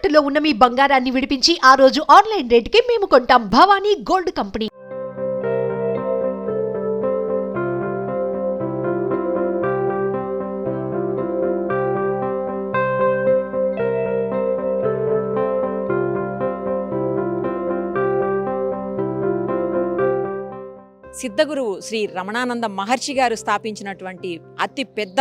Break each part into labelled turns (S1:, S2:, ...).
S1: తాకట్టులో ఉన్న మీ బంగారాన్ని విడిపించి ఆ రోజు ఆన్లైన్ రేటుకి మేము కొంటాం. Bhavani gold company.
S2: సిద్ధగురువు శ్రీ రమణానంద మహర్షి గారు స్థాపించినటువంటి అతి పెద్ద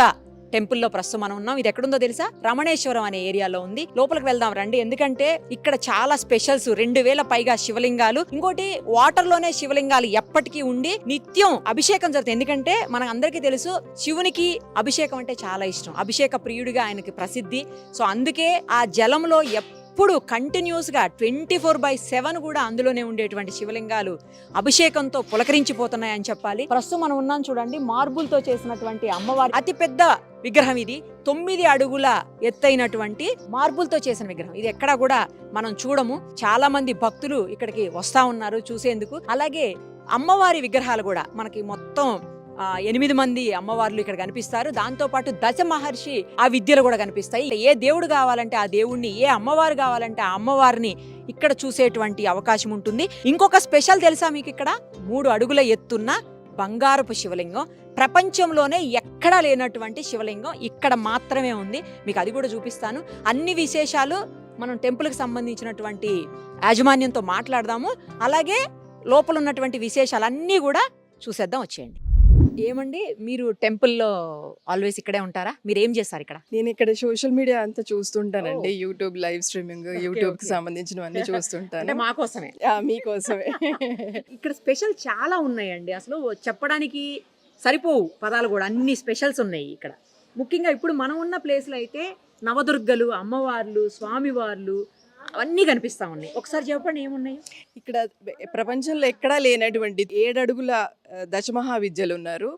S2: టెంపుల్లో ప్రస్తుతం మనం ఉన్నాం. ఇది ఎక్కడుందో తెలుసా? రమణేశ్వరం అనే ఏరియాలో ఉంది. లోపలికి వెళ్దాం రండి. ఎందుకంటే ఇక్కడ చాలా స్పెషల్స్, 2000 పైగా శివలింగాలు, ఇంకోటి వాటర్ లోనే శివలింగాలు ఎప్పటికీ ఉండి నిత్యం అభిషేకం జరుగుతుంది. ఎందుకంటే మన అందరికీ తెలుసు శివునికి అభిషేకం అంటే చాలా ఇష్టం. అభిషేక ప్రియుడిగా ఆయనకి ప్రసిద్ధి. సో అందుకే ఆ జలంలో ఎప్పుడు కంటిన్యూస్ గా 24/7 కూడా అందులోనే ఉండేటువంటి శివలింగాలు అభిషేకంతో పులకరించిపోతున్నాయని చెప్పాలి. ప్రస్తుతం మనం ఉన్నాం చూడండి, మార్బుల్ తో చేసినటువంటి అమ్మవారి అతి పెద్ద విగ్రహం ఇది. 9 అడుగుల ఎత్తైనటువంటి మార్బుల్ తో చేసిన విగ్రహం. ఇది ఎక్కడా కూడా మనం చూడము. చాలా మంది భక్తులు ఇక్కడికి వస్తా ఉన్నారు చూసేందుకు. అలాగే అమ్మవారి విగ్రహాలు కూడా మనకి మొత్తం 8 మంది అమ్మవార్లు ఇక్కడ కనిపిస్తారు. దాంతో పాటు దశ మహర్షి ఆ విద్యలు కూడా కనిపిస్తాయి. ఏ దేవుడు కావాలంటే ఆ దేవుణ్ణి, ఏ అమ్మవారు కావాలంటే ఆ అమ్మవారిని ఇక్కడ చూసేటువంటి అవకాశం ఉంటుంది. ఇంకొక స్పెషల్ తెలుసా మీకు? ఇక్కడ 3 అడుగుల ఎత్తున్న బంగారపు శివలింగం. ప్రపంచంలోనే ఎక్కడా లేనటువంటి శివలింగం ఇక్కడ మాత్రమే ఉంది. మీకు అది కూడా చూపిస్తాను. అన్ని విశేషాలు మనం టెంపుల్కి సంబంధించినటువంటి యాజమాన్యంతో మాట్లాడదాము. అలాగే లోపల ఉన్నటువంటి విశేషాలన్నీ కూడా చూసేద్దాం. వచ్చేయండి. ఏమండి, మీరు టెంపుల్లో ఆల్వేస్ ఇక్కడే ఉంటారా? మీరు ఏం చేస్తారు ఇక్కడ?
S3: నేను ఇక్కడ సోషల్ మీడియా అంతా చూస్తుంటానండి. యూట్యూబ్ లైవ్ స్ట్రీమింగ్, యూట్యూబ్ కి సంబంధించినవన్నీ చూస్తుంటాను.
S2: మాకోసమే,
S3: మీకోసమే.
S2: ఇక్కడ స్పెషల్ చాలా ఉన్నాయండి. అసలు చెప్పడానికి సరిపోవు పదాలు కూడా. అన్ని స్పెషల్స్ ఉన్నాయి ఇక్కడ. ముఖ్యంగా ఇప్పుడు మనం ఉన్న ప్లేస్లో అయితే నవదుర్గలు, అమ్మవార్లు, స్వామివార్లు అవన్నీ కనిపిస్తా ఉన్నాయి. ఒకసారి చెప్పండి ఏమున్నాయి
S3: ఇక్కడ? ప్రపంచంలో ఎక్కడా లేనటువంటి 7 అడుగుల దశమహావిద్యలు ఉన్నారు,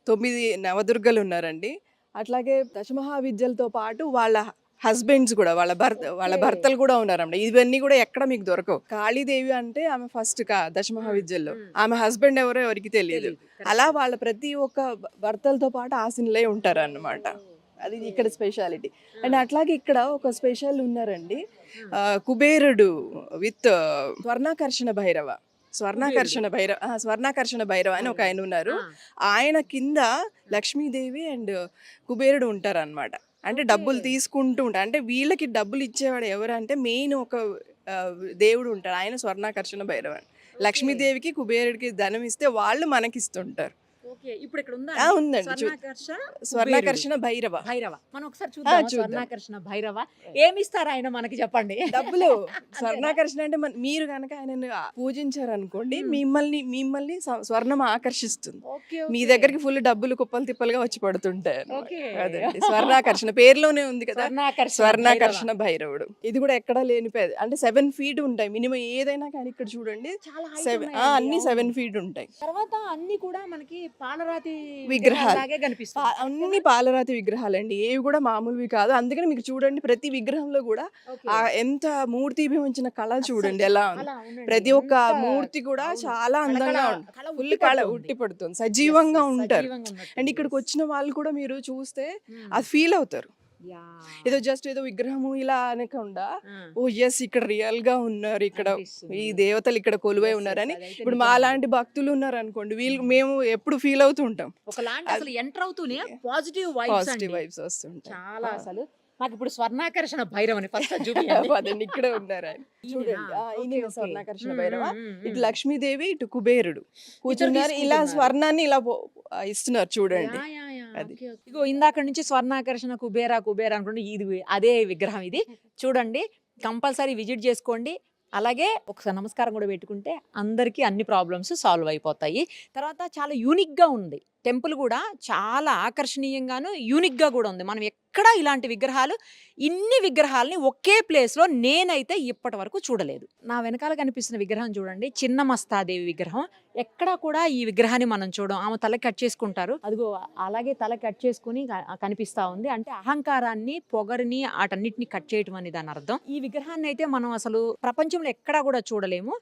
S3: 9 నవదుర్గలు ఉన్నారండి. అట్లాగే దశమహావిద్యలతో పాటు వాళ్ళ హస్బెండ్స్ కూడా, వాళ్ళ భర్తలు కూడా ఉన్నారండి. ఇవన్నీ కూడా ఎక్కడ మీకు దొరకవు. కాళీదేవి అంటే ఆమె ఫస్ట్ దశమహావిద్యల్లో, ఆమె హస్బెండ్ ఎవరో ఎవరికి తెలియదు. అలా వాళ్ళ ప్రతి ఒక్క భర్తలతో పాటు ఆశీనులై ఉంటారు అన్నమాట. అది ఇక్కడ స్పెషాలిటీ. అండ్ అట్లాగే ఇక్కడ ఒక స్పెషల్ ఉన్నారండి, కుబేరుడు విత్ స్వర్ణాకర్షణ భైరవ. స్వర్ణాకర్షణ భైరవ అని ఒక ఆయన ఉన్నారు. ఆయన కింద లక్ష్మీదేవి అండ్ కుబేరుడు ఉంటారు అన్నమాట. అంటే డబ్బులు తీసుకుంటూ ఉంటారు. అంటే వీళ్ళకి డబ్బులు ఇచ్చేవాడు ఎవరంటే మెయిన్ ఒక దేవుడు ఉంటాడు, ఆయన స్వర్ణాకర్షణ భైరవ. లక్ష్మీదేవికి కుబేరుడికి ధనం ఇస్తే వాళ్ళు మనకిస్తుంటారు.
S2: ఇప్పుడు ఇక్కడ
S3: ఉందండి స్వర్ణాకర్షణ భైరవ.
S2: మనం ఒకసారి చూద్దాం. స్వర్ణాకర్షణ భైరవ ఏమిస్తారు ఆయన మనకి? చెప్పండి.
S3: డబ్బులు. స్వర్ణాకర్షణ అంటే మీరు కనుక ఆయన పూజించారు అనుకోండి, మిమ్మల్ని స్వర్ణం ఆకర్షిస్తుంది. మీ దగ్గరికి ఫుల్ డబ్బులు కుప్పలు తిప్పలుగా వచ్చి పడుతుంటాయి. అదండి స్వర్ణాకర్షణ, పేరులోనే ఉంది కదా, స్వర్ణాకర్షణ భైరవుడు. ఇది కూడా ఎక్కడా లేని పేద. అంటే 7 feet ఉంటాయి మినిమం ఏదైనా కానీ. ఇక్కడ చూడండి అన్ని 7 feet ఉంటాయి.
S2: తర్వాత అన్ని కూడా మనకి పాలరాతి
S3: విగ్రహాలు, అన్ని పాలరాతి విగ్రహాలండి. ఏవి కూడా మామూలువి కాదు. అందుకని మీకు చూడండి ప్రతి విగ్రహంలో కూడా ఎంత మూర్తి ఉంచిన కళ చూడండి ఎలా ఉంది. ప్రతి ఒక్క మూర్తి కూడా చాలా అందంగా ఉంటుంది, ఫుల్ కళ ఉట్టి పడుతుంది, సజీవంగా ఉంటారు. అండ్ ఇక్కడికి వచ్చిన వాళ్ళు కూడా మీరు చూస్తే అది ఫీల్ అవుతారు. ఏదో విగ్రహము ఇలా అనకుండా, ఓ ఎస్ ఇక్కడ రియల్ గా ఉన్నారు, ఇక్కడ ఈ దేవతలు ఇక్కడ కొలువై ఉన్నారని. ఇప్పుడు మా లాంటి భక్తులు ఉన్నారు అనుకోండి, మేము ఎప్పుడు ఫీల్ అవుతూ ఉంటాం.
S2: పాజిటివ్
S3: వైబ్స్ వస్తుంటాయి
S2: చాలా. అసలు నాకు ఇప్పుడు స్వర్ణాకర్షణ భైరవని ఫస్ట్ చూపించండి.
S3: ఇక్కడ ఉన్నారు ఆయన చూడండి. స్వర్ణాకర్షణ భైరవ. ఇటు లక్ష్మీదేవి, ఇటు కుబేరుడు కూర్చున్నారు. ఇలా స్వర్ణాన్ని ఇలా ఇస్తున్నారు చూడండి.
S2: ఇగో ఇందాక నుంచి స్వర్ణాకర్షణ కుబేర అనుకోండి, ఇది అదే విగ్రహం. ఇది చూడండి, కంపల్సరీ విజిట్ చేసుకోండి. అలాగే ఒకసారి నమస్కారం కూడా పెట్టుకుంటే అందరికీ అన్ని ప్రాబ్లమ్స్ సాల్వ్ అయిపోతాయి. తర్వాత చాలా యూనిక్గా ఉంది టెంపుల్ కూడా, చాలా ఆకర్షణీయంగాను యూనిక్గా కూడా ఉంది. మనం ఎక్కడా ఇలాంటి విగ్రహాలు, ఇన్ని విగ్రహాలని ఒకే ప్లేస్లో నేనైతే ఇప్పటి వరకు చూడలేదు. నా వెనకాల కనిపిస్తున్న విగ్రహం చూడండి, చిన్న మస్తాదేవి విగ్రహం. ఎక్కడా కూడా ఈ విగ్రహాన్ని మనం చూడం. ఆమె తల కట్ చేసుకుంటారు, అదిగో అలాగే తల కట్ చేసుకుని కనిపిస్తా ఉంది. అంటే అహంకారాన్ని, పొగరిని, వాటన్నిటిని కట్ చేయటం అని దాని అర్థం. ఈ విగ్రహాన్ని అయితే మనం అసలు ప్రపంచంలో ఎక్కడా కూడా చూడలేము.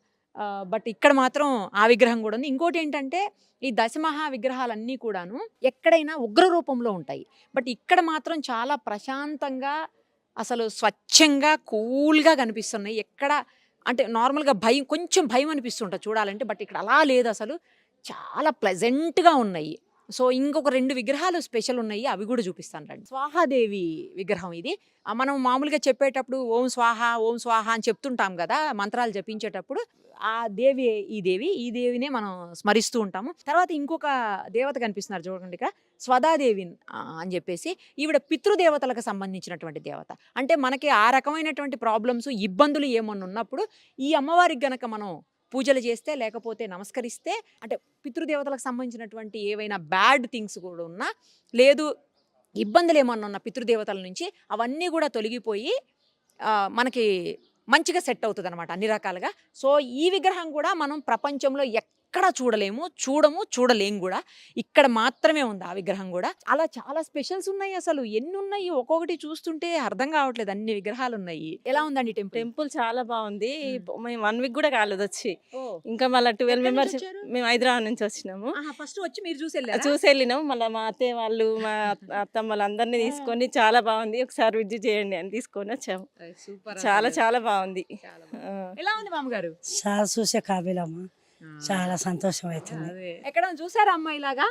S2: బట్ ఇక్కడ మాత్రం ఆ విగ్రహం కూడా ఉంది. ఇంకోటి ఏంటంటే ఈ దశమహా విగ్రహాలన్నీ కూడాను ఎక్కడైనా ఉగ్ర రూపంలో ఉంటాయి. బట్ ఇక్కడ మాత్రం చాలా ప్రశాంతంగా అసలు స్వచ్ఛంగా కూల్గా కనిపిస్తున్నాయి. ఎక్కడ అంటే నార్మల్గా కొంచెం భయం అనిపిస్తుంటుంది చూడాలంటే, బట్ ఇక్కడ అలా లేదు. అసలు చాలా ప్లెజెంట్గా ఉన్నాయి. సో ఇంకొక 2 విగ్రహాలు స్పెషల్ ఉన్నాయి, అవి కూడా చూపిస్తాను రండి. స్వాహాదేవి విగ్రహం ఇది. మనం మామూలుగా చెప్పేటప్పుడు ఓం స్వాహ ఓం స్వాహ అని చెప్తుంటాం కదా మంత్రాలు జపించేటప్పుడు. ఆ దేవి ఈ దేవినే మనం స్మరిస్తూ ఉంటాము. తర్వాత ఇంకొక దేవత కనిపిస్తున్నారు చూడండి ఇక్కడ, స్వదాదేవి అని చెప్పేసి. ఈవిడ పితృదేవతలకు సంబంధించినటువంటి దేవత. అంటే మనకి ఆ రకమైనటువంటి ప్రాబ్లమ్స్ ఇబ్బందులు ఏమన్నా ఉన్నప్పుడు ఈ అమ్మవారికి గనక మనం పూజలు చేస్తే, లేకపోతే నమస్కరిస్తే, అంటే పితృదేవతలకు సంబంధించినటువంటి ఏవైనా బ్యాడ్ థింగ్స్ కూడా ఉన్నా, లేదు ఇబ్బందులు ఏమన్నా ఉన్న పితృదేవతల నుంచి అవన్నీ కూడా తొలగిపోయి మనకి మంచిగా సెట్ అవుతుంది అనమాట అన్ని రకాలుగా. సో ఈ విగ్రహం కూడా మనం ప్రపంచంలో ఎక్కడ చూడలేము కూడా. ఇక్కడ మాత్రమే ఉంది ఆ విగ్రహం కూడా. అలా చాలా స్పెషల్స్ ఉన్నాయి. అసలు ఎన్ని ఉన్నాయి, ఒక్కొక్కటి చూస్తుంటే అర్థం కావట్లేదు, అన్ని విగ్రహాలు ఉన్నాయి. ఎలా ఉందండి టెంపుల్?
S4: టెంపుల్ చాలా బాగుంది. మేము 1 వీక్ కూడా కాలేదు వచ్చి, ఇంకా మళ్ళీ 12 మెంబర్స్. మేము హైదరాబాద్ నుంచి వచ్చినాము.
S2: ఫస్ట్ వచ్చి మీరు
S4: చూసి వెళ్ళినాము. మళ్ళీ మా అత్తయ్య వాళ్ళు, మా అత్తమ్మ వాళ్ళందరినీ తీసుకొని చాలా బాగుంది, ఒకసారి విజిట్ చేయండి అని తీసుకొని వచ్చాము. చాలా చాలా బాగుంది.
S2: ఎలా ఉంది మామగారు?
S5: చాలా చూసే కాబీలమ్మ, చాలా సంతోషం అవుతుంది.
S2: ఎక్కడ చూసారా అమ్మా ఇలాగా?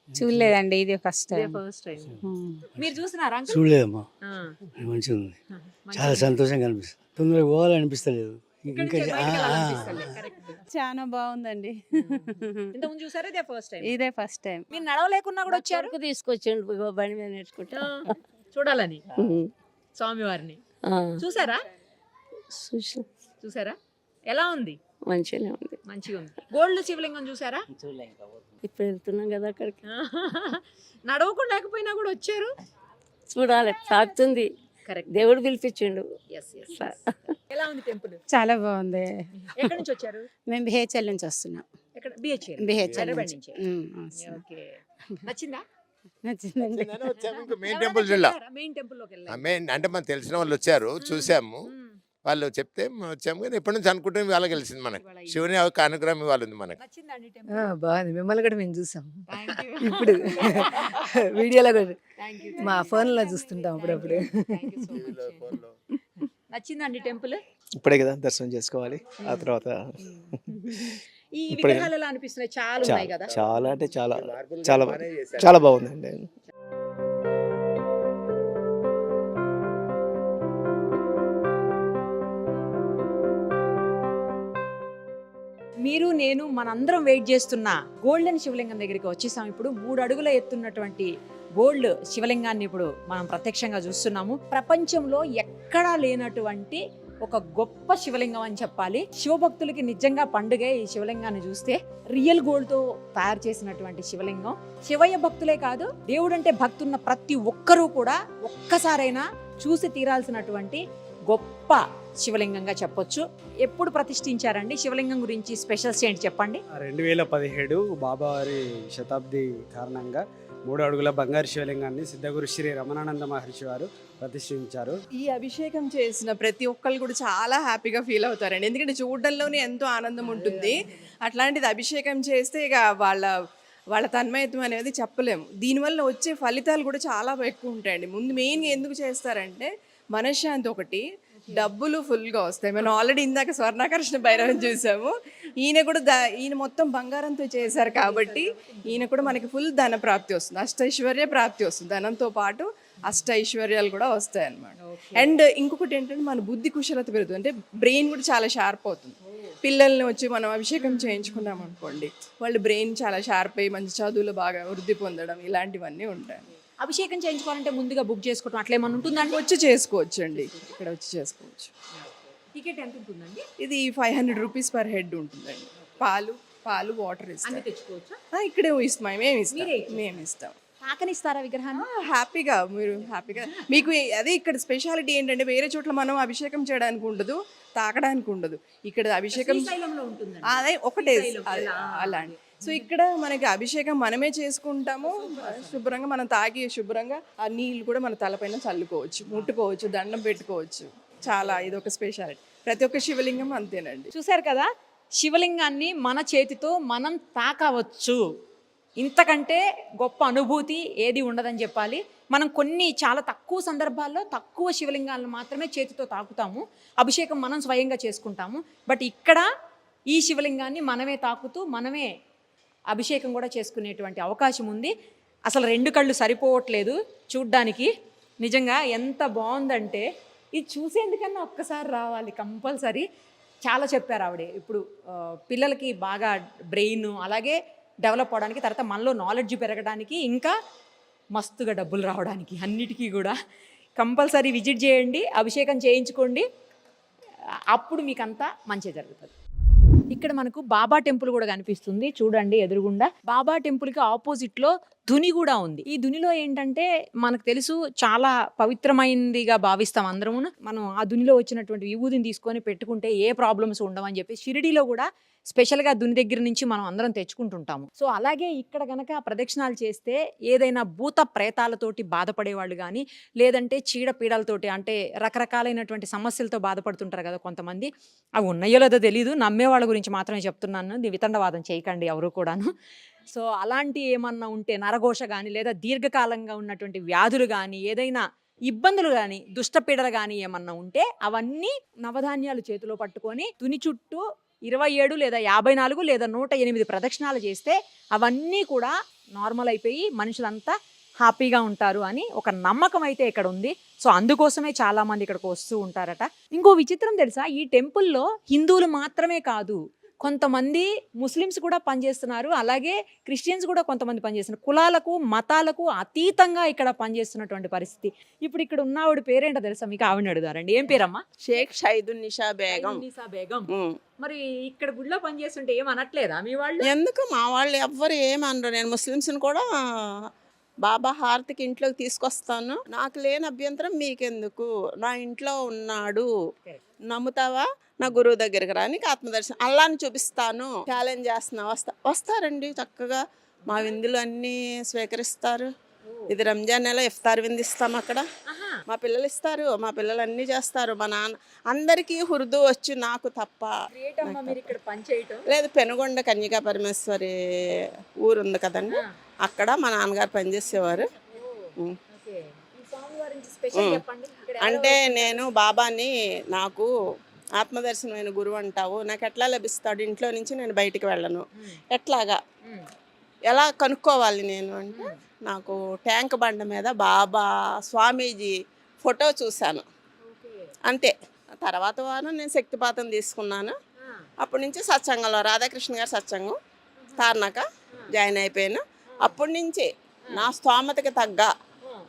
S4: చూడలేదండి, ఇది ఫస్ట్ టైం.
S2: మీరు చూసినారా?
S6: చూడలేదమ్మా, మంచిగా ఉంది, చాలా సంతోషంగా అనిపిస్తుంది. తొందరగా పోవాలనిపిస్తలేదు. ఇంకా
S4: చాలా బాగుందండి.
S2: ఇంతకుముందు చూసారా? ఇదే ఫస్ట్ టైం.
S4: ఇదే ఫస్ట్ టైం.
S2: మీరు నడవలేకున్నా కూడా వచ్చారు
S4: తీసుకొచ్చిండు బండి మీద నేర్చుకుంటా
S2: చూడాలని స్వామివారిని. చూసారా? చూసారా? ఎలా ఉంది?
S4: మంచిగానే ఉంది.
S2: మంచిగా ఉంది. గోల్డ్ శివలింగం చూసారా?
S4: ఇప్పుడు వెళ్తున్నాం కదా అక్కడికి.
S2: నడవకుండా లేకపోయినా కూడా వచ్చారు.
S4: చూడాలి, తాకుతుంది.
S2: కరెక్ట్,
S4: దేవుడు పిలిపించిండు.
S2: ఎలా ఉంది టెంపుల్?
S7: చాలా బాగుంది.
S2: ఎక్కడి నుంచి వచ్చారు?
S7: మేము బిహెచ్ఎల్ నుంచి వస్తున్నాం.
S2: ఎక్కడ? బిహెచ్ఎల్.
S7: బిహెచ్ఎల్
S2: నుంచి.
S7: నుంచి.
S2: ఓకే. నచ్చిందా?
S7: నచ్చిందండి.
S8: మెయిన్ టెంపుల్ జిల్లా
S2: మెయిన్ టెంపుల్ లోకి వెళ్ళాలి.
S8: మెయిన్ అంటే మనకు తెలిసిన వాళ్ళు వచ్చారు, చూసాము, వాళ్ళు చెప్తే వచ్చాము. కానీ ఎప్పటి నుంచి అనుకుంటే వాళ్ళకి తెలిసింది మనకు శివుని అనుగ్రహం ఇవాళ ఉంది మనకు.
S2: నచ్చిందండి టెంపుల్?
S9: బాగుంది. మిమ్మల్ని కూడా మేము చూసాం ఇప్పుడు వీడియోలో కూడా, మా ఫోన్లో చూస్తుంటాం అప్పుడప్పుడు.
S2: నచ్చిందండి టెంపుల్?
S10: ఇప్పుడే కదా దర్శనం చేసుకోవాలి, ఆ తర్వాత
S2: ఈ విగ్రహాలు ఎలా అనిపిస్తున్నాయి? చాలా ఉన్నాయి కదా.
S10: చాలా అంటే చాలా చాలా చాలా బాగుందండి.
S2: మీరు నేను మనందరం వెయిట్ చేస్తున్న గోల్డెన్ శివలింగం దగ్గరికి వచ్చేసాం. ఇప్పుడు 3 అడుగుల ఎత్తున్నటువంటి గోల్డ్ శివలింగాన్ని ఇప్పుడు మనం ప్రత్యక్షంగా చూస్తున్నాము. ప్రపంచంలో ఎక్కడా లేనటువంటి ఒక గొప్ప శివలింగం అని చెప్పాలి. శివభక్తులకి నిజంగా పండుగే ఈ శివలింగాన్ని చూస్తే. రియల్ గోల్డ్ తో తయారు చేసినటువంటి శివలింగం. శివయ్య భక్తులే కాదు, దేవుడంటే భక్తున్న ప్రతి ఒక్కరూ కూడా ఒక్కసారైనా చూసి తీరాల్సినటువంటి గొప్ప శివలింగంగా చెప్పొచ్చు. ఎప్పుడు ప్రతిష్ఠించారండి శివలింగం గురించి స్పెషల్స్ ఏంటి చెప్పండి?
S11: 2017 బాబావారి శతాబ్ది కారణంగా 3 అడుగుల బంగారు శివలింగాన్ని సిద్ధగురు శ్రీ రమణానంద మహర్షి వారు ప్రతిష్ఠించారు.
S3: ఈ అభిషేకం చేసిన ప్రతి ఒక్కళ్ళు కూడా చాలా హ్యాపీగా ఫీల్ అవుతారండి. ఎందుకంటే చూడడంలోనే ఎంతో ఆనందం ఉంటుంది. అట్లాంటిది అభిషేకం చేస్తే ఇక వాళ్ళ తన్మయత్వం అనేది చెప్పలేము. దీనివల్ల వచ్చే ఫలితాలు కూడా చాలా ఎక్కువ ఉంటాయండి. ముందు మెయిన్గా ఎందుకు చేస్తారంటే మనశ్శాంతి ఒకటి, డబ్బులు ఫుల్గా వస్తాయి. మనం ఆల్రెడీ ఇందాక స్వర్ణాకర్షణ భైరవం చూసాము. ఈయన మొత్తం బంగారంతో చేశారు కాబట్టి ఈయన కూడా మనకి ఫుల్ ధన ప్రాప్తి వస్తుంది, అష్టైశ్వర్య ప్రాప్తి వస్తుంది. ధనంతో పాటు అష్టైశ్వర్యాలు కూడా వస్తాయి అన్నమాట. అండ్ ఇంకొకటి ఏంటంటే మన బుద్ధి కుశలత పెరుగుతుంది, అంటే బ్రెయిన్ కూడా చాలా షార్ప్ అవుతుంది. పిల్లల్ని వచ్చి మనం అభిషేకం చేయించుకున్నాం అనుకోండి, వాళ్ళ బ్రెయిన్ చాలా షార్ప్ అయ్యి మంచి చదువులు బాగా వృద్ధి పొందడం ఇలాంటివన్నీ ఉంటాయి.
S2: అభిషేకం చేయించుకోవాలంటే ముందుగా బుక్ చేసుకోవడం అట్లా ఏమన్నా ఉంటుందండి?
S3: వచ్చి చేసుకోవచ్చు అండి, ఇక్కడ వచ్చి చేసుకోవచ్చు.
S2: టికెట్ ఎంత ఉంటుందండి?
S3: ఇది 500 రూపీస్ పర్ హెడ్ ఉంటుందండి. పాలు వాటర్ ఇస్తాం.
S2: తెచ్చుకోవచ్చా?
S3: ఇక్కడే ఇస్తాం, మేము ఇస్తాం.
S2: తాకనిస్తారా విగ్రహాన్ని?
S3: హ్యాపీగా మీకు అదే ఇక్కడ స్పెషాలిటీ ఏంటంటే వేరే చోట్ల మనం అభిషేకం చేయడానికి ఉండదు, తాకడానికి ఉండదు. ఇక్కడ అభిషేకం అదే ఒకటే అలాంటి. సో ఇక్కడ మనకి అభిషేకం మనమే చేసుకుంటాము, శుభ్రంగా మనం తాగి శుభ్రంగా ఆ నీళ్ళు కూడా మన తలపైన చల్లుకోవచ్చు, ముట్టుకోవచ్చు, దండం పెట్టుకోవచ్చు. చాలా ఇది ఒక స్పెషాలిటీ. ప్రతి ఒక్క శివలింగం అంతేనండి.
S2: చూసారు కదా, శివలింగాన్ని మన చేతితో మనం తాకవచ్చు. ఇంతకంటే గొప్ప అనుభూతి ఏది ఉండదని చెప్పాలి. మనం కొన్ని చాలా తక్కువ సందర్భాల్లో తక్కువ శివలింగాలను మాత్రమే చేతితో తాకుతాము, అభిషేకం మనం స్వయంగా చేసుకుంటాము. బట్ ఇక్కడ ఈ శివలింగాన్ని మనమే తాకుతూ మనమే అభిషేకం కూడా చేసుకునేటువంటి అవకాశం ఉంది. అసలు 2 కళ్ళు సరిపోవట్లేదు చూడ్డానికి. నిజంగా ఎంత బాగుందంటే ఇది చూసేందుకన్నా ఒక్కసారి రావాలి కంపల్సరీ. చాలా చెప్పారు ఆవిడ. ఇప్పుడు పిల్లలకి బాగా బ్రెయిన్ అలాగే డెవలప్ అవడానికి, తర్వాత మనలో నాలెడ్జ్ పెరగడానికి, ఇంకా మస్తుగా డబ్బులు రావడానికి, అన్నిటికీ కూడా కంపల్సరీ విజిట్ చేయండి, అభిషేకం చేయించుకోండి. అప్పుడు మీకు అంతా మంచి జరుగుతుంది. ఇక్కడ మనకు బాబా టెంపుల్ కూడా కనిపిస్తుంది చూడండి ఎదురుగుండా. బాబా టెంపుల్కి ఆపోజిట్లో ధుని కూడా ఉంది. ఈ ధునిలో ఏంటంటే మనకు తెలుసు చాలా పవిత్రమైనదిగా భావిస్తాం అందరము. మనం ఆ ధునిలో వచ్చినటువంటి విభూతిని తీసుకొని పెట్టుకుంటే ఏ ప్రాబ్లమ్స్ ఉండవని చెప్పి షిరిడీలో కూడా స్పెషల్గా ధుని దగ్గర నుంచి మనం అందరం తెచ్చుకుంటుంటాము. సో అలాగే ఇక్కడ కనుక ప్రదక్షిణాలు చేస్తే ఏదైనా భూత ప్రేతాలతోటి బాధపడేవాళ్ళు కానీ, లేదంటే చీడపీడలతోటి అంటే రకరకాలైనటువంటి సమస్యలతో బాధపడుతుంటారు కదా కొంతమంది. అవి ఉన్నాయో లేదో తెలీదు, నమ్మే వాళ్ళ గురించి మాత్రమే చెప్తున్నాను, వితండవాదం చేయకండి ఎవరు కూడాను. సో అలాంటి ఏమన్నా ఉంటే నరఘోష కానీ, లేదా దీర్ఘకాలంగా ఉన్నటువంటి వ్యాధులు కానీ, ఏదైనా ఇబ్బందులు కానీ, దుష్టపీడలు కానీ ఏమన్నా ఉంటే అవన్నీ నవధాన్యాలు చేతిలో పట్టుకొని తుని చుట్టూ 27 లేదా 54 లేదా 108 ప్రదక్షిణాలు చేస్తే అవన్నీ కూడా నార్మల్ అయిపోయి మనుషులంతా హ్యాపీగా ఉంటారు అని ఒక నమ్మకం అయితే ఇక్కడ ఉంది. సో అందుకోసమే చాలా మంది ఇక్కడికి వస్తూ ఉంటారట. ఇంకో విచిత్రం తెలుసా, ఈ టెంపుల్లో హిందువులు మాత్రమే కాదు, కొంతమంది ముస్లిమ్స్ కూడా పనిచేస్తున్నారు, అలాగే క్రిస్టియన్స్ కూడా కొంతమంది పనిచేస్తున్నారు. కులాలకు మతాలకు అతీతంగా ఇక్కడ పనిచేస్తున్నటువంటి పరిస్థితి. ఇప్పుడు ఇక్కడ ఉన్న ఆవిడ పేరేంటో తెలుసా మీకు? ఆవిడని అడుగుతారండి. ఏం పేరమ్మా?
S4: షేక్ షైదున్నిషా బేగం.
S2: నిసా బేగం. మరి ఇక్కడ గుడిలో పనిచేస్తుంటే ఏం అనట్లేదా మీ వాళ్ళు?
S4: ఎందుకు మా వాళ్ళు ఎవ్వరు ఏమనరు. నేను ముస్లిమ్స్ని కూడా బాబా హారతికి ఇంట్లోకి తీసుకొస్తాను, నాకు లేని అభ్యంతరం మీకెందుకు, నా ఇంట్లో ఉన్నాడు, నమ్ముతావా, నా గురువు దగ్గరికి రా, నీకు ఆత్మదర్శనం అల్లాని చూపిస్తాను, ఛాలెంజ్ చేస్తున్నా, వస్తారండి చక్కగా. మా విందులు అన్నీ స్వీకరిస్తారు. ఇది రంజాన్ నెల ఇఫ్తార్ విందు ఇస్తాం అక్కడ, మా పిల్లలు ఇస్తారు, మా పిల్లలు అన్నీ చేస్తారు. మా నాన్న అందరికీ ఉర్దూ వచ్చు, నాకు తప్ప. లేదు, పెనుగొండ కన్యకా పరమేశ్వరి ఊరు ఉంది కదండి, అక్కడ మా నాన్నగారు పనిచేసేవారు. అంటే నేను బాబాని, నాకు ఆత్మదర్శనమైన గురువు అంటావు, నాకు ఎట్లా లభిస్తాడు, ఇంట్లో నుంచి నేను బయటికి వెళ్ళను, ఎట్లాగా ఎలా కనుక్కోవాలి నేను అంటే, నాకు ట్యాంక్ బండ మీద బాబా స్వామీజీ ఫోటో చూశాను అంతే. తర్వాత వారం నేను శక్తిపాతం తీసుకున్నాను. అప్పటి నుంచి సత్సంగంలో రాధాకృష్ణ గారు సత్సంగం తార్నాక జాయిన్ అయిపోయాను. అప్పటి నుంచి నా స్తోమతకి తగ్గ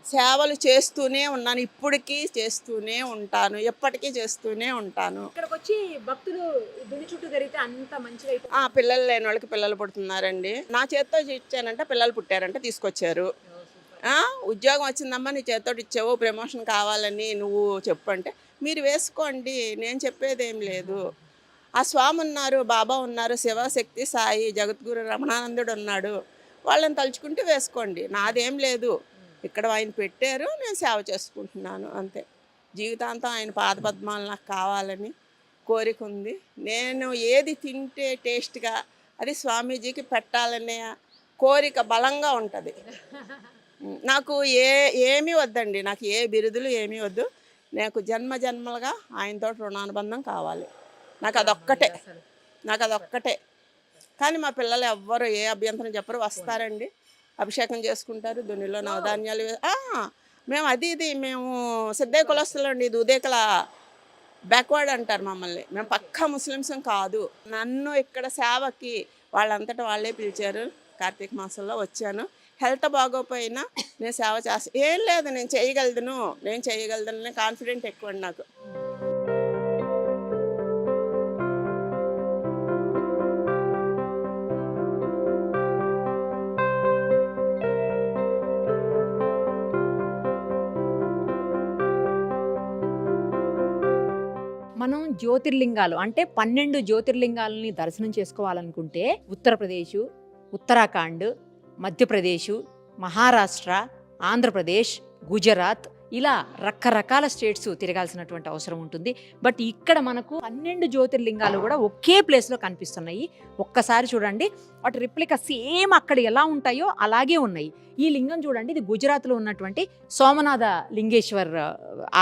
S4: సేవలు చేస్తూనే ఉన్నాను, ఇప్పటికీ చేస్తూనే ఉంటాను, ఎప్పటికీ చేస్తూనే ఉంటాను.
S2: ఇక్కడికి వచ్చి భక్తులు దుని చుట్టూ జరిగితే అంత మంచిగా
S4: పిల్లలు లేని వాళ్ళకి పిల్లలు పుడుతున్నారండి. నా చేత్తో ఇచ్చానంటే పిల్లలు పుట్టారంటే తీసుకొచ్చారు. ఉద్యోగం వచ్చిందమ్మా నీ చేత్తో ఇచ్చావు, ప్రమోషన్ కావాలని నువ్వు చెప్పు అంటే మీరు వేసుకోండి, నేను చెప్పేది ఏం లేదు. ఆ స్వామి ఉన్నారు, బాబా ఉన్నారు, శివశక్తి సాయి జగద్గురు రమణానందుడు ఉన్నాడు, వాళ్ళని తలుచుకుంటే వేసుకోండి, నాదేం లేదు. ఇక్కడ ఆయన పెట్టారు, నేను సేవ చేసుకుంటున్నాను అంతే. జీవితాంతం ఆయన పాదపద్మాలు నాకు కావాలని కోరిక ఉంది. నేను ఏది తింటే టేస్ట్గా అది స్వామీజీకి పెట్టాలనే కోరిక బలంగా ఉంటుంది. నాకు ఏమీ వద్దండి, నాకు ఏ బిరుదులు ఏమీ వద్దు, నాకు జన్మ జన్మలుగా ఆయనతో రుణానుబంధం కావాలి. నాకు అదొక్కటే. కానీ మా పిల్లలు ఎవ్వరు ఏ అభ్యంతరం చెప్పరు, వస్తారండి, అభిషేకం చేసుకుంటారు, దునిలో నవధాన్యాలు. మేము మేము సిద్ధయ్య కులస్తులు అండి, ఇది ఉదేకల బ్యాక్వర్డ్ అంటారు మమ్మల్ని, మేము పక్కా ముస్లిమ్స్ కాదు. నన్ను ఇక్కడ సేవకి వాళ్ళంతటా వాళ్ళే పిలిచారు, కార్తీక మాసంలో వచ్చాను. హెల్త్ బాగోపోయినా నేను సేవ చేస్తాను, ఏం లేదు నేను చేయగలను కాన్ఫిడెంట్ ఎక్కువ అండి నాకు.
S2: మనం జ్యోతిర్లింగాలు అంటే 12 జ్యోతిర్లింగాలని దర్శనం చేసుకోవాలనుకుంటే ఉత్తరప్రదేశ్, ఉత్తరాఖండ్, మధ్యప్రదేశ్, మహారాష్ట్ర, ఆంధ్రప్రదేశ్, గుజరాత్ ఇలా రకరకాల స్టేట్స్ తిరగాల్సినటువంటి అవసరం ఉంటుంది. బట్ ఇక్కడ మనకు 12 జ్యోతిర్లింగాలు కూడా ఒకే ప్లేస్లో కనిపిస్తున్నాయి. ఒక్కసారి చూడండి, వాటి రిప్లికా సేమ్ అక్కడ ఎలా ఉంటాయో అలాగే ఉన్నాయి. ఈ లింగం చూడండి, ఇది గుజరాత్లో ఉన్నటువంటి సోమనాథ లింగేశ్వర్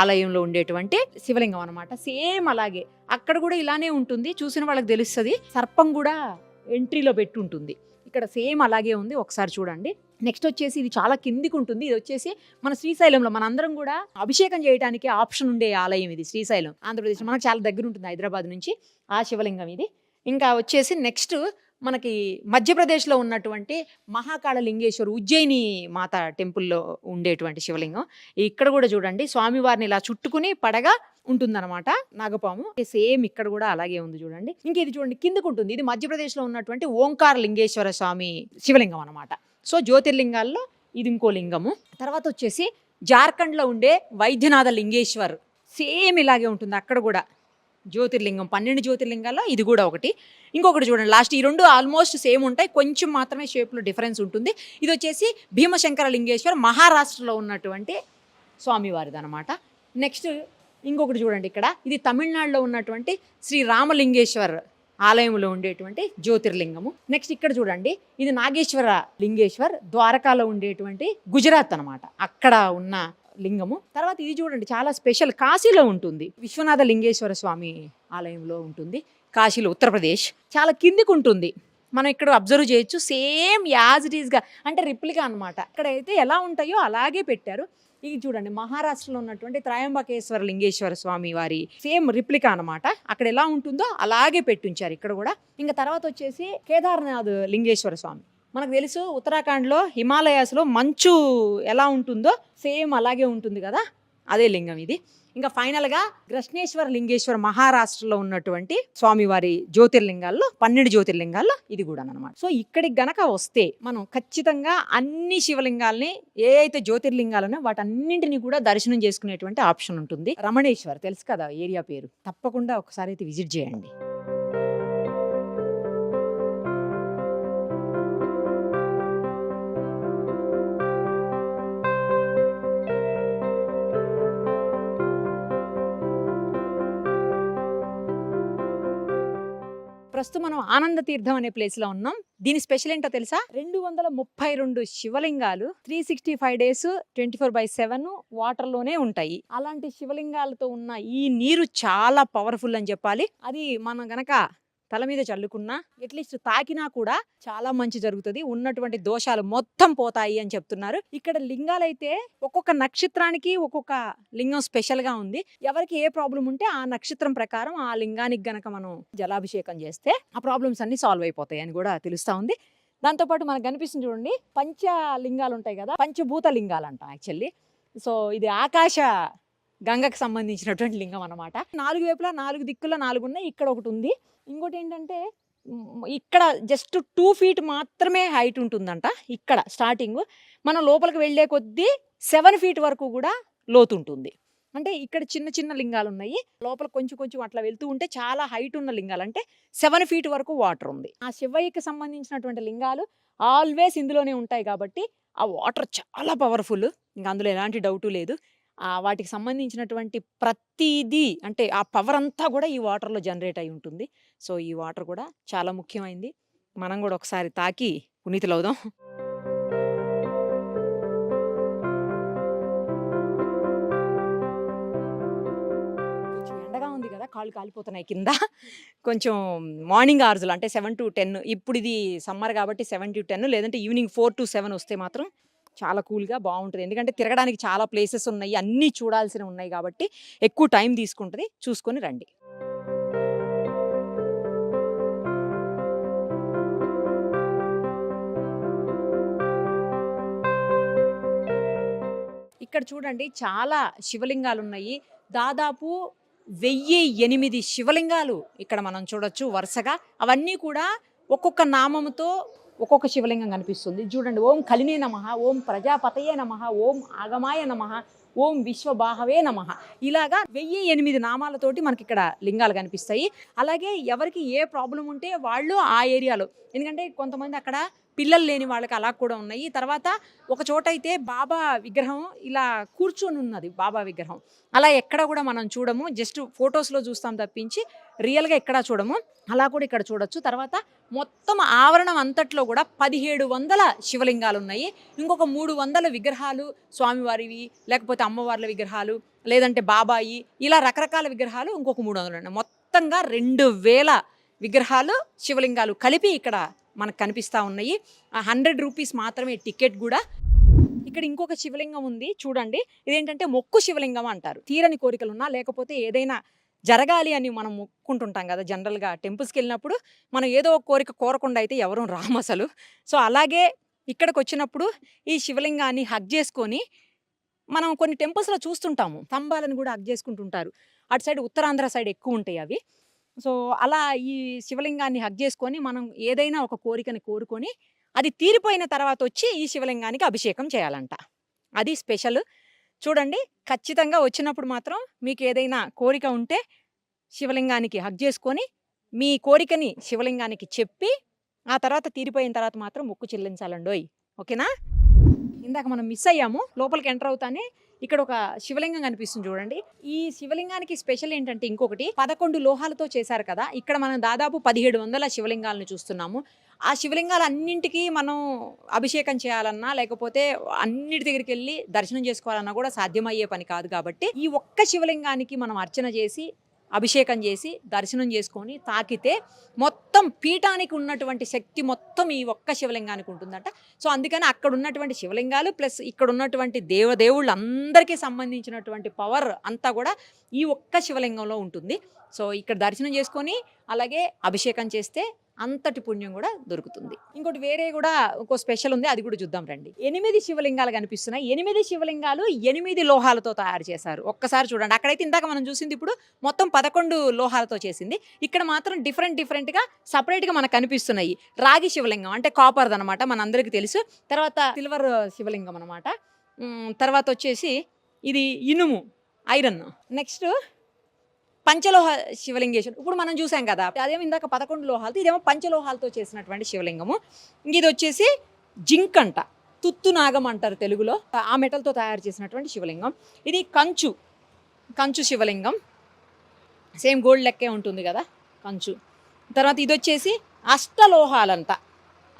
S2: ఆలయంలో ఉండేటువంటి శివలింగం అనమాట. సేమ్ అలాగే అక్కడ కూడా ఇలానే ఉంటుంది, చూసిన వాళ్ళకి తెలుస్తుంది. సర్పం కూడా ఎంట్రీలో పెట్టి ఉంటుంది. ఇక్కడ సేమ్ అలాగే ఉంది, ఒకసారి చూడండి. నెక్స్ట్ వచ్చేసి ఇది చాలా కిందికి ఉంటుంది. ఇది వచ్చేసి మన శ్రీశైలంలో మనందరం కూడా అభిషేకం చేయడానికి ఆప్షన్ ఉండే ఆలయం ఇది. శ్రీశైలం ఆంధ్రప్రదేశ్ మనకు చాలా దగ్గర ఉంటుంది, హైదరాబాద్ నుంచి. ఆ శివలింగం ఇది. ఇంకా వచ్చేసి నెక్స్ట్ మనకి మధ్యప్రదేశ్లో ఉన్నటువంటి మహాకాళ లింగేశ్వర్ ఉజ్జయిని మాత టెంపుల్లో ఉండేటువంటి శివలింగం. ఇక్కడ కూడా చూడండి, స్వామివారిని ఇలా చుట్టుకుని పడగా ఉంటుందన్నమాట నాగపాము. సేమ్ ఇక్కడ కూడా అలాగే ఉంది చూడండి. ఇంక ఇది చూడండి కిందకు ఉంటుంది. ఇది మధ్యప్రదేశ్లో ఉన్నటువంటి ఓంకార లింగేశ్వర స్వామి శివలింగం అనమాట. సో జ్యోతిర్లింగాల్లో ఇది ఇంకో లింగము. తర్వాత వచ్చేసి జార్ఖండ్లో ఉండే వైద్యనాథ లింగేశ్వర్ సేమ్ ఇలాగే ఉంటుంది. అక్కడ కూడా జ్యోతిర్లింగం, 12 జ్యోతిర్లింగాల్లో ఇది కూడా ఒకటి. ఇంకొకటి చూడండి, లాస్ట్ ఈ రెండు ఆల్మోస్ట్ సేమ్ ఉంటాయి, కొంచెం మాత్రమే షేప్లో డిఫరెన్స్ ఉంటుంది. ఇది వచ్చేసి భీమశంకర లింగేశ్వర్ మహారాష్ట్రలో ఉన్నటువంటి స్వామివారిది అనమాట. నెక్స్ట్ ఇంకొకటి చూడండి, ఇక్కడ ఇది తమిళనాడులో ఉన్నటువంటి శ్రీ రామలింగేశ్వర్ ఆలయంలో ఉండేటువంటి జ్యోతిర్లింగము. నెక్స్ట్ ఇక్కడ చూడండి, ఇది నాగేశ్వర లింగేశ్వర్ ద్వారకాలో ఉండేటువంటి గుజరాత్ అనమాట, అక్కడ ఉన్న లింగము. తర్వాత ఇది చూడండి, చాలా స్పెషల్, కాశీలో ఉంటుంది. విశ్వనాథ లింగేశ్వర స్వామి ఆలయంలో ఉంటుంది, కాశీలో, ఉత్తరప్రదేశ్. చాలా కిందికి ఉంటుంది, మనం ఇక్కడ అబ్జర్వ్ చేయొచ్చు. సేమ్ యాజ్ ఇట్ ఈస్గా, అంటే రిప్లికా అనమాట. ఇక్కడైతే ఎలా ఉంటాయో అలాగే పెట్టారు. ఇది చూడండి, మహారాష్ట్రలో ఉన్నటువంటి త్రయంబకేశ్వర లింగేశ్వర స్వామి వారి సేమ్ రిప్లికా అనమాట. అక్కడ ఎలా ఉంటుందో అలాగే పెట్టించారు ఇక్కడ కూడా. ఇంకా తర్వాత వచ్చేసి కేదార్నాథ్ లింగేశ్వర స్వామి. మనకు తెలుసు ఉత్తరాఖండ్లో హిమాలయాస్లో మంచు ఎలా ఉంటుందో సేమ్ అలాగే ఉంటుంది కదా, అదే లింగం ఇది. ఇంకా ఫైనల్గా కృష్ణేశ్వర లింగేశ్వర మహారాష్ట్రలో ఉన్నటువంటి స్వామివారి జ్యోతిర్లింగాల్లో 12 జ్యోతిర్లింగాల్లో ఇది కూడా అనమాట. సో ఇక్కడికి గనక వస్తే మనం ఖచ్చితంగా అన్ని శివలింగాల్ని, ఏ అయితే జ్యోతిర్లింగాలున్నా వాటన్నింటినీ కూడా దర్శనం చేసుకునేటువంటి ఆప్షన్ ఉంటుంది. రమణేశ్వర్ తెలుసు కదా ఏరియా పేరు, తప్పకుండా ఒకసారి అయితే విజిట్ చేయండి. ప్రస్తుతం మనం ఆనంద తీర్థం అనే ప్లేస్లో ఉన్నాం. దీని స్పెషల్ ఏంటో తెలుసా? 232 శివలింగాలు 365 days 24/7 వాటర్లోనే ఉంటాయి. అలాంటి శివలింగాలతో ఉన్న ఈ నీరు చాలా పవర్ఫుల్ అని చెప్పాలి. అది మనం గనక తల మీద చల్లుకున్నా, అట్లీస్ట్ తాకినా కూడా చాలా మంచి జరుగుతుంది, ఉన్నటువంటి దోషాలు మొత్తం పోతాయి అని చెప్తున్నారు. ఇక్కడ లింగాలైతే ఒక్కొక్క నక్షత్రానికి ఒక్కొక్క లింగం స్పెషల్గా ఉంది. ఎవరికి ఏ ప్రాబ్లం ఉంటే ఆ నక్షత్రం ప్రకారం ఆ లింగానికి గనక మనం జలాభిషేకం చేస్తే ఆ ప్రాబ్లమ్స్ అన్ని సాల్వ్ అయిపోతాయి అని కూడా తెలుస్తూ ఉంది. దాంతోపాటు మనకు కనిపిస్తుంది చూడండి, పంచలింగాలు ఉంటాయి కదా, పంచభూత లింగాలు అంటాం యాక్చువల్లీ. సో ఇది ఆకాశ గంగకు సంబంధించినటువంటి లింగం అనమాట. 4 వైపులా 4 దిక్కుల్లో 4 ఉన్నాయి, ఇక్కడ ఒకటి ఉంది. ఇంకోటి ఏంటంటే ఇక్కడ జస్ట్ 2 feet మాత్రమే హైట్ ఉంటుందంట. ఇక్కడ స్టార్టింగ్ మనం లోపలికి వెళ్ళే కొద్దీ 7 feet వరకు కూడా లోతు ఉంటుంది. అంటే ఇక్కడ చిన్న చిన్న లింగాలు ఉన్నాయి, లోపల కొంచెం కొంచెం అట్లా వెళ్తూ ఉంటే చాలా హైట్ ఉన్న లింగాలు, అంటే 7 feet వరకు వాటర్ ఉంది. ఆ శివయ్యకి సంబంధించినటువంటి లింగాలు ఆల్వేస్ ఇందులోనే ఉంటాయి కాబట్టి ఆ వాటర్ చాలా పవర్ఫుల్, ఇంకా అందులో ఎలాంటి డౌటు లేదు. వాటికి సంబంధించినటువంటి ప్రతిదీ, అంటే ఆ పవర్ అంతా కూడా ఈ వాటర్లో జనరేట్ అయి ఉంటుంది. సో ఈ వాటర్ కూడా చాలా ముఖ్యమైనది. మనం కూడా ఒకసారి తాకి పునీతులవుదాం. కొంచెం ఎండగా ఉంది కదా, కాళ్ళు కాలిపోతున్నాయి కింద. కొంచెం మార్నింగ్ అవర్స్లో అంటే 7 to 10, ఇప్పుడు ఇది సమ్మర్ కాబట్టి 7 to 10, లేదంటే ఈవినింగ్ 4 to 7 వస్తే మాత్రం చాలా కూల్గా బాగుంటుంది. ఎందుకంటే తిరగడానికి చాలా ప్లేసెస్ ఉన్నాయి, అన్నీ చూడాల్సినవి ఉన్నాయి కాబట్టి ఎక్కువ టైం తీసుకుంటుంది. చూసుకొని రండి. ఇక్కడ చూడండి, చాలా శివలింగాలు ఉన్నాయి. దాదాపు 1008 శివలింగాలు ఇక్కడ మనం చూడొచ్చు వరుసగా. అవన్నీ కూడా ఒక్కొక్క నామముతో ఒక్కొక్క శివలింగం కనిపిస్తుంది. చూడండి, ఓం కలినే నమః, ఓం ప్రజాపతయే నమః, ఓం ఆగమాయ నమః, ఓం విశ్వబాహవే నమః. ఇలాగా 1008 నామాలతోటి మనకి ఇక్కడ లింగాలు కనిపిస్తాయి. అలాగే ఎవరికి ఏ ప్రాబ్లం ఉంటే వాళ్ళు ఆ ఏరియాలో, ఎందుకంటే కొంతమంది అక్కడ పిల్లలు లేని వాళ్ళకి అలా కూడా ఉన్నాయి. తర్వాత ఒక చోట అయితే బాబా విగ్రహం ఇలా కూర్చొని ఉన్నది, బాబా విగ్రహం. అలా ఎక్కడ కూడా మనం చూడము, జస్ట్ ఫొటోస్లో చూస్తాం తప్పించి రియల్గా ఎక్కడా చూడము. అలా కూడా ఇక్కడ చూడొచ్చు. తర్వాత మొత్తం ఆవరణం అంతట్లో కూడా 1700 శివలింగాలు ఉన్నాయి. ఇంకొక 300 విగ్రహాలు స్వామివారివి, లేకపోతే అమ్మవార్ల విగ్రహాలు, లేదంటే బాబాయి, ఇలా రకరకాల విగ్రహాలు ఇంకొక 300 ఉన్నాయి. మొత్తంగా 2000 విగ్రహాలు శివలింగాలు కలిపి ఇక్కడ మనకు కనిపిస్తూ ఉన్నాయి. 100 రూపీస్ మాత్రమే టికెట్ కూడా. ఇక్కడ ఇంకొక శివలింగం ఉంది చూడండి. ఇదేంటంటే మొక్కు శివలింగం అంటారు. తీరని కోరికలున్నా లేకపోతే ఏదైనా జరగాలి అని మనం మొక్కుంటుంటాం కదా, జనరల్గా టెంపుల్స్కి వెళ్ళినప్పుడు మనం ఏదో ఒక కోరిక కోరకుండా అయితే ఎవరూ రాము అసలు. సో అలాగే ఇక్కడికి వచ్చినప్పుడు ఈ శివలింగాన్ని హగ్ చేసుకొని, మనం కొన్ని టెంపుల్స్లో చూస్తుంటాము స్తంభాలను కూడా హగ్ చేసుకుంటుంటారు. అటు సైడ్ ఉత్తరాంధ్ర సైడ్ ఎక్కువ ఉంటాయి అవి. సో అలా ఈ శివలింగాన్ని హగ్ చేసుకొని మనం ఏదైనా ఒక కోరికని కోరుకొని అది తీరిపోయిన తర్వాత వచ్చి ఈ శివలింగానికి అభిషేకం చేయాలంట. అది స్పెషల్. చూడండి, ఖచ్చితంగా వచ్చినప్పుడు మాత్రం మీకు ఏదైనా కోరిక ఉంటే శివలింగానికి హగ్ చేసుకొని మీ కోరికని శివలింగానికి చెప్పి ఆ తర్వాత తీరిపోయిన తర్వాత మాత్రం మొక్కు చెల్లించాలండోయ్. ఓకేనా? ఇందాక మనం మిస్ అయ్యాము. లోపలికి ఎంటర్ అవుతానే ఇక్కడ ఒక శివలింగం కనిపిస్తుంది చూడండి. ఈ శివలింగానికి స్పెషల్ ఏంటంటే ఇంకొకటి 11 లోహాలతో చేశారు కదా. ఇక్కడ మనం దాదాపు 1700 శివలింగాలను చూస్తున్నాము. ఆ శివలింగాలన్నింటికి మనం అభిషేకం చేయాలన్నా లేకపోతే అన్నిటి దగ్గరికి వెళ్ళి దర్శనం చేసుకోవాలన్నా కూడా సాధ్యమయ్యే పని కాదు. కాబట్టి ఈ ఒక్క శివలింగానికి మనం అర్చన చేసి అభిషేకం చేసి దర్శనం చేసుకొని తాకితే మొత్తం పీఠానికి ఉన్నటువంటి శక్తి మొత్తం ఈ ఒక్క శివలింగానికి ఉంటుందట. సో అందుకని అక్కడ ఉన్నటువంటి శివలింగాలు ప్లస్ ఇక్కడ ఉన్నటువంటి దేవదేవుళ్ళు అందరికీ సంబంధించినటువంటి పవర్ అంతా కూడా ఈ ఒక్క శివలింగంలో ఉంటుంది. సో ఇక్కడ దర్శనం చేసుకొని అలాగే అభిషేకం చేస్తే అంతటి పుణ్యం కూడా దొరుకుతుంది. ఇంకోటి వేరే కూడా ఒక స్పెషల్ ఉంది, అది కూడా చూద్దాం రండి. 8 శివలింగాలు కనిపిస్తున్నాయి. 8 శివలింగాలు 8 లోహాలతో తయారు చేశారు. ఒక్కసారి చూడండి. అక్కడైతే ఇందాక మనం చూసింది ఇప్పుడు మొత్తం 11 లోహాలతో చేసింది. ఇక్కడ మాత్రం డిఫరెంట్గా సపరేట్గా మనకు కనిపిస్తున్నాయి. రాగి శివలింగం అంటే కాపర్ది అనమాట, మనందరికీ తెలుసు. తర్వాత సిల్వర్ శివలింగం అనమాట. తర్వాత వచ్చేసి ఇది ఇనుము, ఐరన్. నెక్స్ట్ పంచలోహ శివలింగేశ్వరం ఇప్పుడు మనం చూసాం కదా, అదేమో ఇందాక 11 లోహాలతో, ఇదేమో పంచలోహాలతో చేసినటువంటి శివలింగము. ఇది వచ్చేసి జింక్ అంట, తుత్తు నాగం అంటారు తెలుగులో, ఆ మెటల్తో తయారు చేసినటువంటి శివలింగం. ఇది కంచు శివలింగం, సేమ్ గోల్డ్ లెక్కే ఉంటుంది కదా కంచు. తర్వాత ఇది వచ్చేసి అష్టలోహాలంట.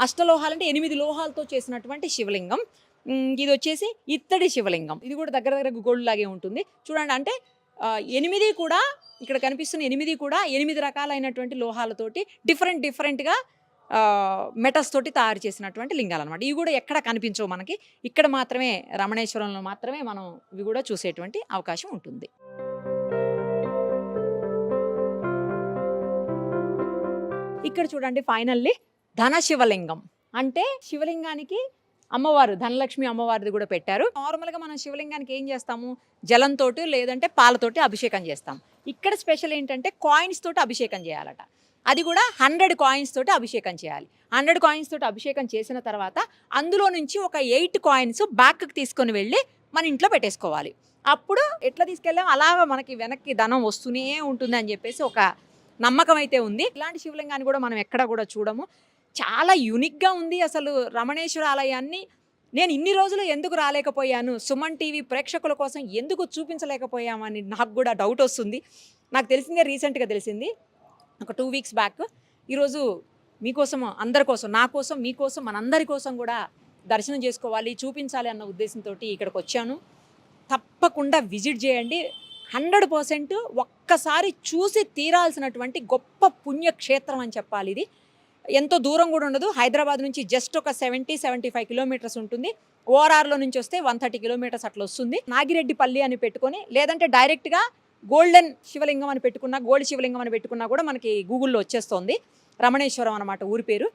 S2: అష్టలోహాలంటే 8 లోహాలతో చేసినటువంటి శివలింగం. ఇది వచ్చేసి ఇత్తడి శివలింగం. ఇది కూడా దగ్గర గోల్డ్ లాగే ఉంటుంది చూడండి. అంటే 8 కూడా ఇక్కడ కనిపిస్తున్న 8 కూడా 8 రకాలైనటువంటి లోహాలతోటి డిఫరెంట్గా మెటల్స్ తోటి తయారు చేసినటువంటి లింగాలు అనమాట. ఇవి కూడా ఎక్కడ కనిపించవు మనకి, ఇక్కడ మాత్రమే రమణేశ్వరంలో మాత్రమే మనం ఇవి కూడా చూసేటువంటి అవకాశం ఉంటుంది. ఇక్కడ చూడండి, ఫైనల్లీ ధన శివలింగం. అంటే శివలింగానికి అమ్మవారు ధనలక్ష్మి అమ్మవారిది కూడా పెట్టారు. నార్మల్గా మనం శివలింగానికి ఏం చేస్తాము, జలంతో లేదంటే పాలతోటి అభిషేకం చేస్తాం. ఇక్కడ స్పెషల్ ఏంటంటే కాయిన్స్ తోటి అభిషేకం చేయాలట. అది కూడా 100 కాయిన్స్ తోటి అభిషేకం చేయాలి. 100 కాయిన్స్ తోటి అభిషేకం చేసిన తర్వాత అందులో నుంచి ఒక 8 కాయిన్స్ బ్యాక్కి తీసుకొని వెళ్ళి మన ఇంట్లో పెట్టేసుకోవాలి. అప్పుడు ఎట్లా తీసుకెళ్ళాం అలాగా మనకి వెనక్కి ధనం వస్తూనే ఉంటుంది అని చెప్పేసి ఒక నమ్మకం అయితే ఉంది. ఇలాంటి శివలింగాన్ని కూడా మనం ఎక్కడ కూడా చూడము. చాలా యూనిక్గా ఉంది అసలు రమణేశ్వర ఆలయాన్ని. నేను ఇన్ని రోజులు ఎందుకు రాలేకపోయాను, సుమన్ టీవీ ప్రేక్షకుల కోసం ఎందుకు చూపించలేకపోయామని నాకు కూడా డౌట్ వస్తుంది. నాకు తెలిసిందే, రీసెంట్గా తెలిసింది ఒక 2 వీక్స్ బ్యాక్. ఈరోజు మీకోసం, అందరి కోసం, నా కోసం, మీకోసం, మనందరి కోసం కూడా దర్శనం చేసుకోవాలి, చూపించాలి అన్న ఉద్దేశంతో ఇక్కడికి వచ్చాను. తప్పకుండా విజిట్ చేయండి. 100% ఒక్కసారి చూసి తీరాల్సినటువంటి గొప్ప పుణ్యక్షేత్రం అని చెప్పాలి. ఇది ఎంతో దూరం కూడా ఉండదు. హైదరాబాద్ నుంచి జస్ట్ ఒక 70-75 కిలోమీటర్స్ ఉంటుంది. ఓఆర్ఆర్లో నుంచి వస్తే 130 కిలోమీటర్స్ అట్లా వస్తుంది. నాగిరెడ్డిపల్లి అని పెట్టుకొని లేదంటే డైరెక్ట్గా గోల్డెన్ శివలింగం అని పెట్టుకున్నా, గోల్డ్ శివలింగం అని పెట్టుకున్నా కూడా మనకి గూగుల్లో వచ్చేస్తుంది. రమణేశ్వరం అనమాట ఊరి పేరు.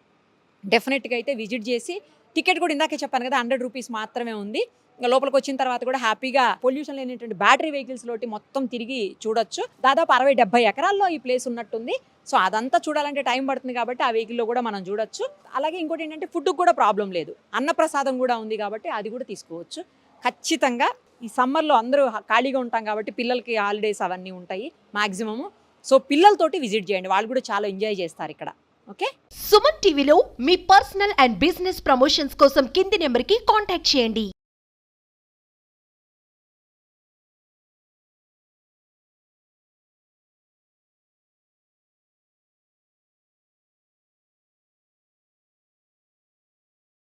S2: డెఫినెట్గా అయితే విజిట్ చేసి, టికెట్ కూడా ఇందాకే చెప్పాను కదా 100 రూపీస్ మాత్రమే ఉంది. లోపలికి వచ్చిన తర్వాత కూడా హ్యాపీగా పొల్యూషన్ లేనటువంటి బ్యాటరీ వెహికల్స్ లోటి మొత్తం తిరిగి చూడొచ్చు. దాదాపు 60-70 ఎకరాల్లో ఈ ప్లేస్ ఉన్నట్టుంది. సో అదంతా చూడాలంటే టైం పడుతుంది కాబట్టి ఆ వెహికల్లో కూడా మనం చూడొచ్చు. అలాగే ఇంకోటి ఏంటంటే ఫుడ్కి కూడా ప్రాబ్లం లేదు, అన్నప్రసాదం కూడా ఉంది కాబట్టి అది కూడా తీసుకోవచ్చు. ఖచ్చితంగా ఈ సమ్మర్లో అందరూ ఖాళీగా ఉంటాం కాబట్టి పిల్లలకి హాలిడేస్ అవన్నీ ఉంటాయి మ్యాక్సిమము. సో పిల్లలతోటి విజిట్ చేయండి, వాళ్ళు కూడా చాలా ఎంజాయ్ చేస్తారు ఇక్కడ. ఓకే.
S1: సుమన్ టీవీలో మీ పర్సనల్ అండ్ బిజినెస్ ప్రమోషన్స్ కోసం కింది నెంబర్కి కాంటాక్ట్ చేయండి.